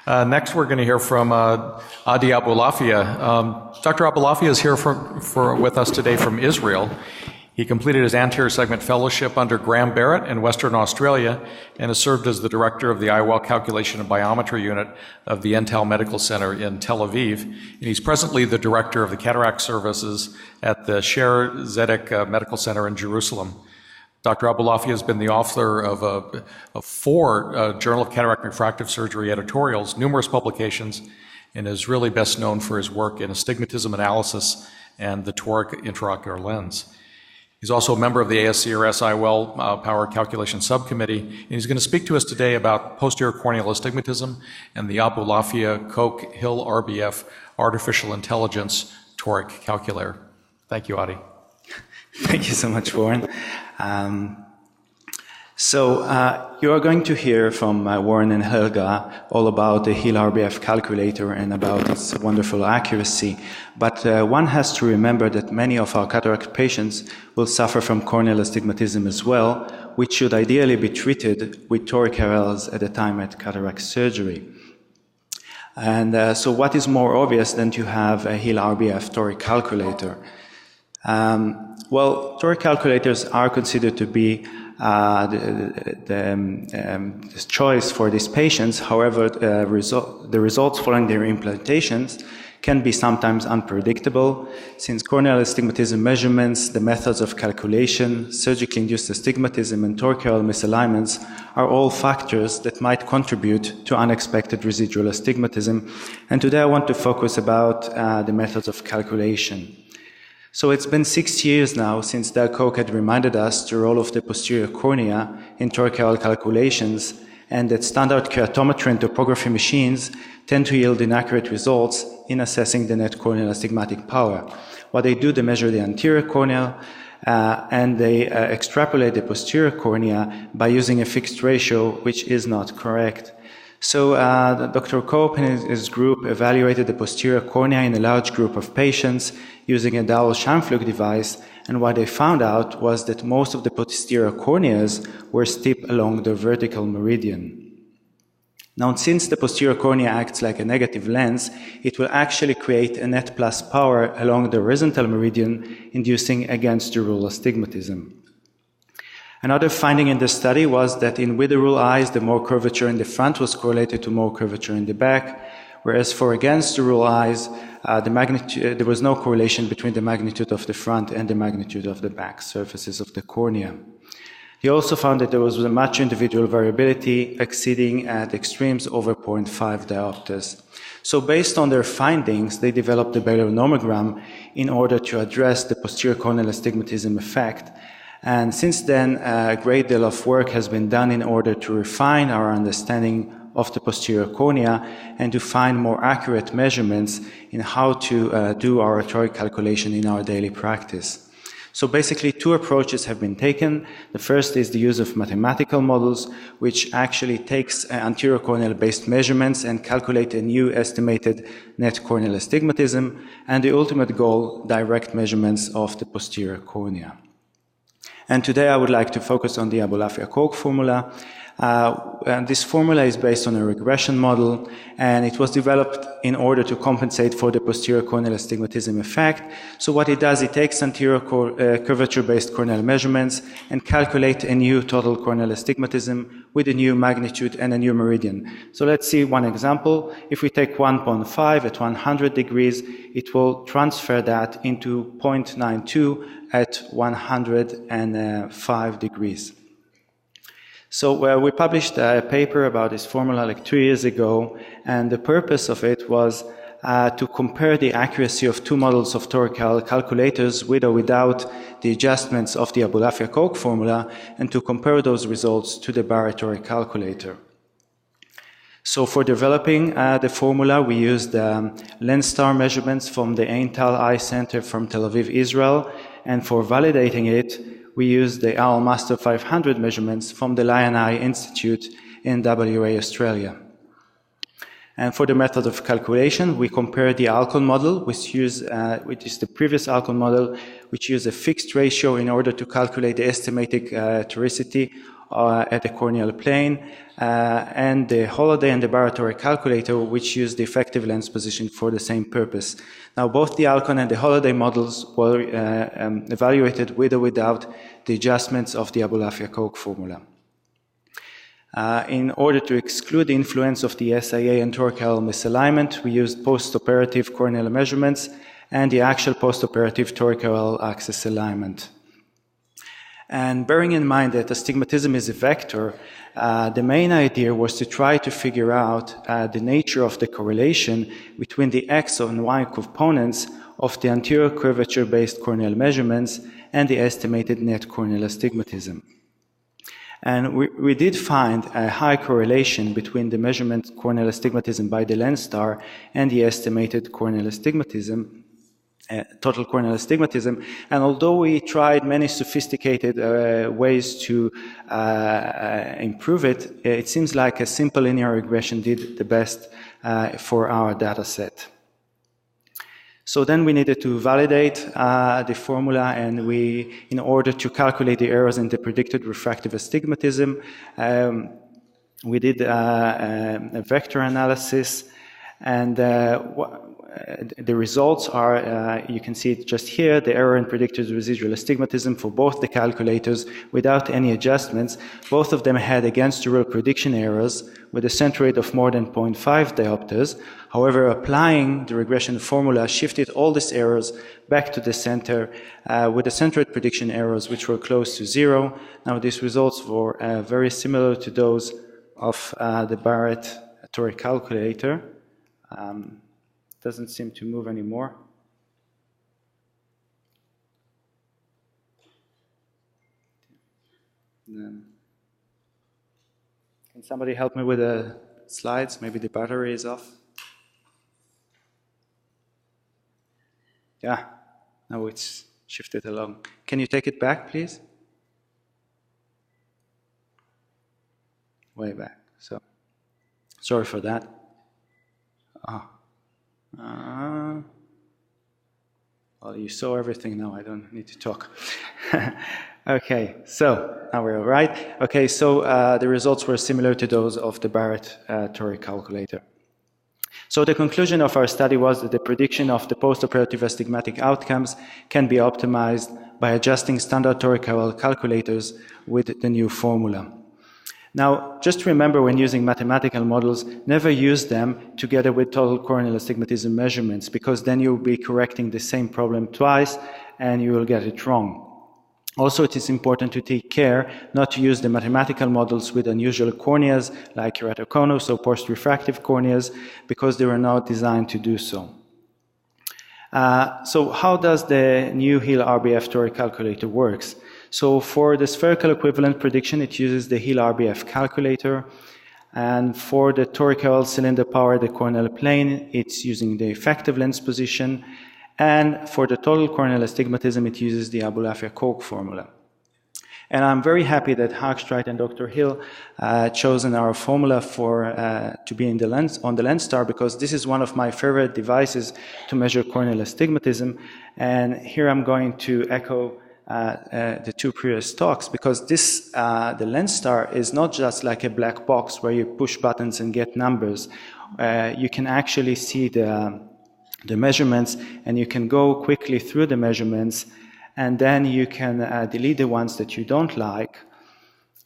Next, we're going to hear from Adi Abulafia. Dr. Abulafia is here with us today from Israel. He completed his anterior segment fellowship under Graham Barrett in Western Australia and has served as the director of the IOL Calculation and Biometry Unit of the Ental Medical Center in Tel Aviv. And he's presently the director of the cataract services at the Sher Zedek Medical Center in Jerusalem. Dr. Abulafia has been the author of 4 Journal of Cataract Refractive Surgery editorials, numerous publications, and is really best known for his work in astigmatism analysis and the toric intraocular lens. He's also a member of the ASCRS IOL Power Calculation Subcommittee, and he's going to speak to us today about posterior corneal astigmatism and the Abulafia Koch Hill RBF Artificial Intelligence Toric Calculator. Thank you, Adi. Thank you so much, Warren. You are going to hear from Warren and Helga all about the Hill RBF calculator and about its wonderful accuracy. But one has to remember that many of our cataract patients will suffer from corneal astigmatism as well, which should ideally be treated with toric IOLs at the time at cataract surgery. And so what is more obvious than to have a Hill RBF toric calculator? Well, toric calculators are considered to be the choice for these patients. However, the results following their implantations can be sometimes unpredictable, since corneal astigmatism measurements, the methods of calculation, surgically induced astigmatism, and toric IOL misalignments are all factors that might contribute to unexpected residual astigmatism. And today I want to focus about the methods of calculation. So it's been 6 years now since Del Koch had reminded us the role of the posterior cornea in toric IOL calculations, and that standard keratometry and topography machines tend to yield inaccurate results in assessing the net corneal astigmatic power. What they do, they measure the anterior cornea and they extrapolate the posterior cornea by using a fixed ratio, which is not correct. So Dr. Koch and his group evaluated the posterior cornea in a large group of patients using a Dowell Schamflug device, and what they found out was that most of the posterior corneas were steep along the vertical meridian. Now, since the posterior cornea acts like a negative lens, it will actually create a net plus power along the horizontal meridian, inducing against the rule astigmatism. Another finding in the study was that in with the rule eyes, the more curvature in the front was correlated to more curvature in the back, whereas for against the rule eyes, there was no correlation between the magnitude of the front and the magnitude of the back surfaces of the cornea. He also found that there was much individual variability exceeding at extremes over 0.5 diopters. So based on their findings, they developed the Baylor nomogram in order to address the posterior corneal astigmatism effect. And since then, a great deal of work has been done in order to refine our understanding of the posterior cornea and to find more accurate measurements in how to do our toric calculation in our daily practice. So basically, 2 approaches have been taken. The first is the use of mathematical models, which actually takes anterior corneal-based measurements and calculate a new estimated net corneal astigmatism, and the ultimate goal, direct measurements of the posterior cornea. And today I would like to focus on the Abulafia Koch formula. And this formula is based on a regression model, and it was developed in order to compensate for the posterior corneal astigmatism effect. So what it does, it takes anterior curvature-based corneal measurements and calculate a new total corneal astigmatism with a new magnitude and a new meridian. So let's see one example. If we take 1.5 at 100 degrees, it will transfer that into 0.92 at 105 degrees. So we published a paper about this formula like 2 years ago, and the purpose of it was to compare the accuracy of 2 models of toric IOL calculators with or without the adjustments of the Abulafia Koch formula, and to compare those results to the Barrett toric calculator. So for developing the formula, we used lens star measurements from the Ental Eye Center from Tel Aviv, Israel, and for validating it, we used the OWL Master 500 measurements from the Lion Eye Institute in WA, Australia. And for the method of calculation, we compared the Alcon model, which is the previous Alcon model, which used a fixed ratio in order to calculate the estimated toricity at the corneal plane, and the Holiday and the Barrett Toric calculator, which use the effective lens position for the same purpose. Now, both the Alcon and the Holiday models were evaluated with or without the adjustments of the Abulafia-Koch formula. In order to exclude the influence of the SIA and torical misalignment, we used post-operative corneal measurements and the actual post-operative torical axis alignment. And bearing in mind that astigmatism is a vector, the main idea was to try to figure out the nature of the correlation between the X and Y components of the anterior curvature-based corneal measurements and the estimated net corneal astigmatism. And we did find a high correlation between the measurement corneal astigmatism by the lens star and the estimated corneal astigmatism, total corneal astigmatism. And although we tried many sophisticated ways to improve it, it seems like a simple linear regression did the best for our data set. So then we needed to validate the formula, and in order to calculate the errors in the predicted refractive astigmatism, we did a vector analysis, and the results are, you can see it just here, the error in predicted residual astigmatism for both the calculators without any adjustments. Both of them had against the rule prediction errors with a center rate of more than 0.5 diopters. However, applying the regression formula shifted all these errors back to the center with the center rate prediction errors which were close to zero. Now, these results were very similar to those of the Barrett Toric calculator. Doesn't seem to move anymore. Then, can somebody help me with the slides? Maybe the battery is off. Yeah, now it's shifted along. Can you take it back, please? Way back. So, sorry for that. Well, you saw everything now, I don't need to talk. Okay, so now we're all right. Okay, so the results were similar to those of the Barrett Toric calculator. So the conclusion of our study was that the prediction of the post-operative astigmatic outcomes can be optimized by adjusting standard torical calculators with the new formula. Now, just remember when using mathematical models, never use them together with total corneal astigmatism measurements, because then you'll be correcting the same problem twice and you will get it wrong. Also, it is important to take care not to use the mathematical models with unusual corneas like keratoconus or post-refractive corneas, because they were not designed to do so. So how does the new Hill RBF Toric calculator works? So for the spherical equivalent prediction, it uses the Hill RBF calculator. And for the torical cylinder power, the corneal plane, it's using the effective lens position. And for the total corneal astigmatism, it uses the Abulafia-Koch formula. And I'm very happy that Haag-Streit and Dr. Hill chosen our formula to be on the lens star, because this is one of my favorite devices to measure corneal astigmatism. And here I'm going to echo the two previous talks, because this, the lens star is not just like a black box where you push buttons and get numbers. You can actually see the measurements, and you can go quickly through the measurements, and then you can delete the ones that you don't like,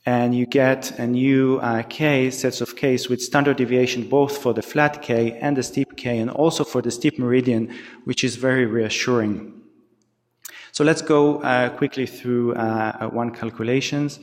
and you get a new sets of Ks with standard deviation both for the flat K and the steep K, and also for the steep meridian, which is very reassuring. So let's go quickly through one calculations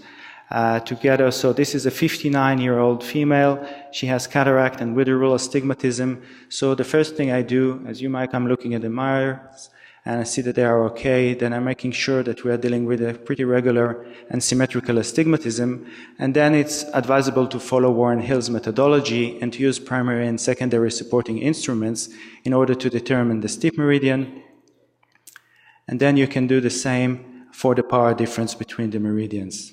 together. So this is a 59-year-old female. She has cataract and withdrawal astigmatism. So the first thing I do, as you might, I'm looking at the mirrors and I see that they are okay. Then I'm making sure that we are dealing with a pretty regular and symmetrical astigmatism. And then it's advisable to follow Warren Hill's methodology and to use primary and secondary supporting instruments in order to determine the steep meridian. And then you can do the same for the power difference between the meridians.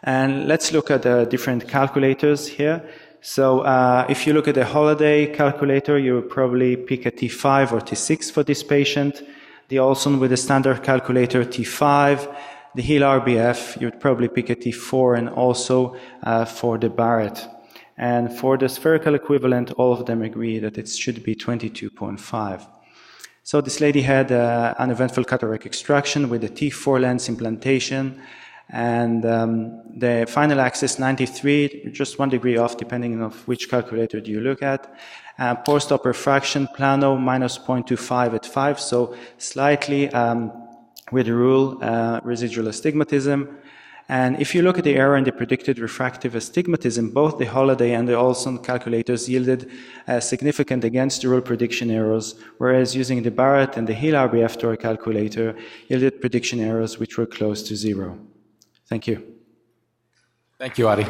And let's look at the different calculators here. So if you look at the Holiday calculator, you will probably pick a T5 or T6 for this patient. The Olson with the standard calculator T5. the Hill RBF, you would probably pick a T4, and also for the Barrett. And for the spherical equivalent, all of them agree that it should be 22.5. So this lady had uneventful cataract extraction with a T4 lens implantation, and the final axis 93, just 1 degree off depending on which calculator do you look at. Post-op refraction plano minus 0.25 at 5, so slightly with the rule residual astigmatism. And if you look at the error in the predicted refractive astigmatism, both the Holiday and the Olson calculators yielded significant against the rule prediction errors, whereas using the Barrett and the Hill RBF Toric calculator yielded prediction errors which were close to 0. Thank you. Thank you, Adi.